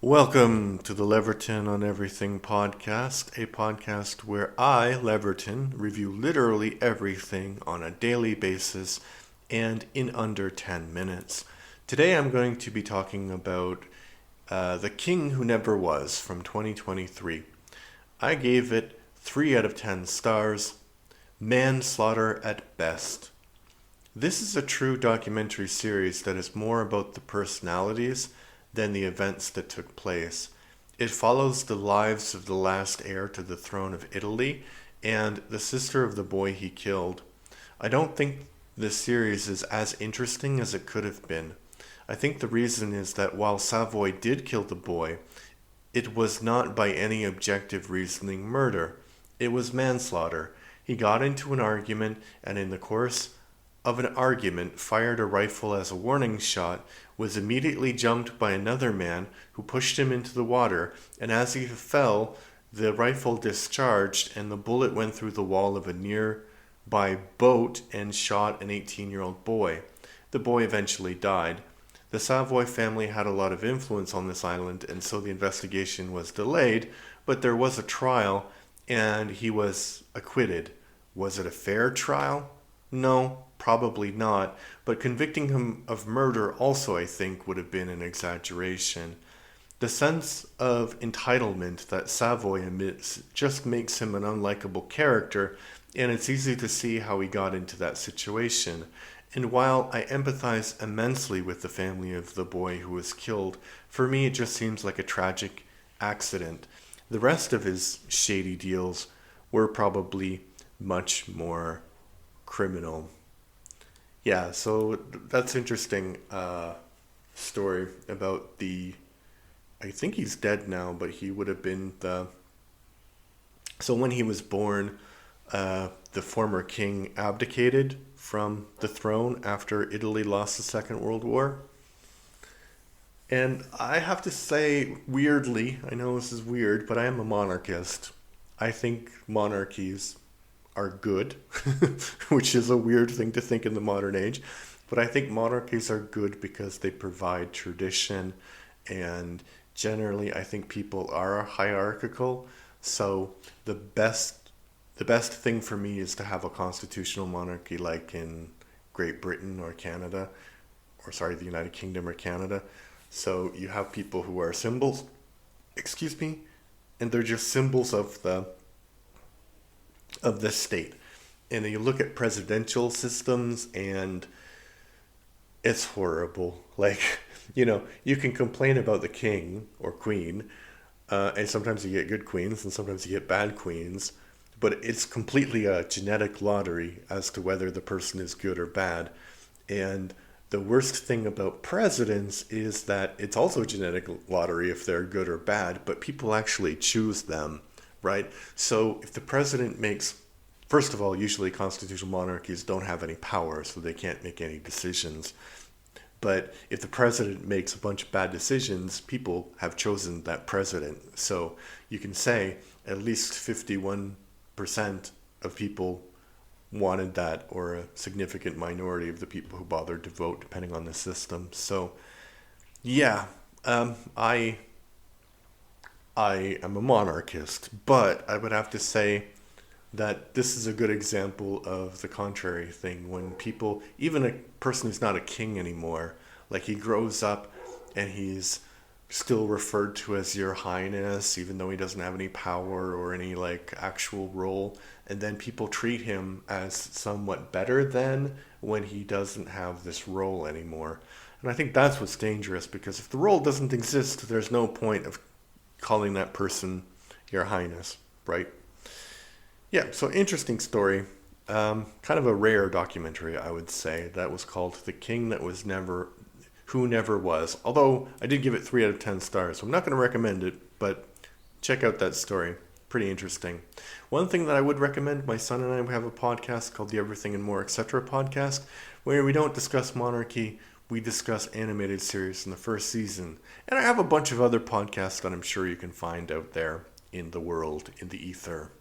Welcome to the Leverton on Everything podcast, a podcast where I, Leverton, review literally everything on a daily basis and in under 10 minutes. Today I'm going to be talking about The King Who Never Was from 2023. I gave it 3 out of 10 stars, manslaughter at best. This is a true documentary series that is more about the personalities than the events that took place. It follows the lives of the last heir to the throne of Italy and the sister of the boy he killed. I don't think this series is as interesting as it could have been. I think the reason is that while Savoy did kill the boy, it was not by any objective reasoning murder. It was manslaughter. He got into an argument and in the course of an argument fired a rifle as a warning shot, was immediately jumped by another man who pushed him into the water, and as he fell, the rifle discharged and the bullet went through the wall of a nearby boat and shot an 18-year-old boy. The boy eventually died. The Savoy family had a lot of influence on this island, and so the investigation was delayed, but there was a trial, and he was acquitted. Was it a fair trial? No, probably not, but convicting him of murder also, I think, would have been an exaggeration. The sense of entitlement that Savoy emits just makes him an unlikable character, and it's easy to see how he got into that situation. And while I empathize immensely with the family of the boy who was killed, for me it just seems like a tragic accident. The rest of his shady deals were probably much more criminal. Yeah, so that's interesting story about I think he's dead now, but he would have been so when he was born, the former king abdicated from the throne after Italy lost the Second World War. And I have to say, weirdly, I know this is weird, but I am a monarchist. I think monarchies are good, which is a weird thing to think in the modern age. But I think monarchies are good because they provide tradition, and generally I think people are hierarchical. So the best thing for me is to have a constitutional monarchy like in Great Britain or Canada, the United Kingdom or Canada. So you have people who are symbols, and they're just symbols of the state. And you look at presidential systems and it's horrible. Like, you can complain about the king or queen, and sometimes you get good queens and sometimes you get bad queens, but it's completely a genetic lottery as to whether the person is good or bad. And the worst thing about presidents is that it's also a genetic lottery if they're good or bad, but people actually choose them, right? So if the president first of all, usually constitutional monarchies don't have any power, so they can't make any decisions. But if the president makes a bunch of bad decisions, people have chosen that president. So you can say at least 51% of people wanted that, or a significant minority of the people who bothered to vote, depending on the system. So yeah, I am a monarchist, but I would have to say that this is a good example of the contrary thing, when people, even a person who's not a king anymore, like he grows up and he's still referred to as Your Highness, even though he doesn't have any power or any actual role, and then people treat him as somewhat better than when he doesn't have this role anymore. And I think that's what's dangerous, because if the role doesn't exist, there's no point of calling that person Your Highness, right? Yeah, so interesting story. Kind of a rare documentary, I would say. That was called The King Who Never Was. Although I did give it 3 out of 10 stars, so I'm not going to recommend it, but check out that story. Pretty interesting. One thing that I would recommend, my son and I have a podcast called the Everything and More Etc. podcast, where we don't discuss monarchy, we discuss animated series in the first season. And I have a bunch of other podcasts that I'm sure you can find out there in the world, in the ether.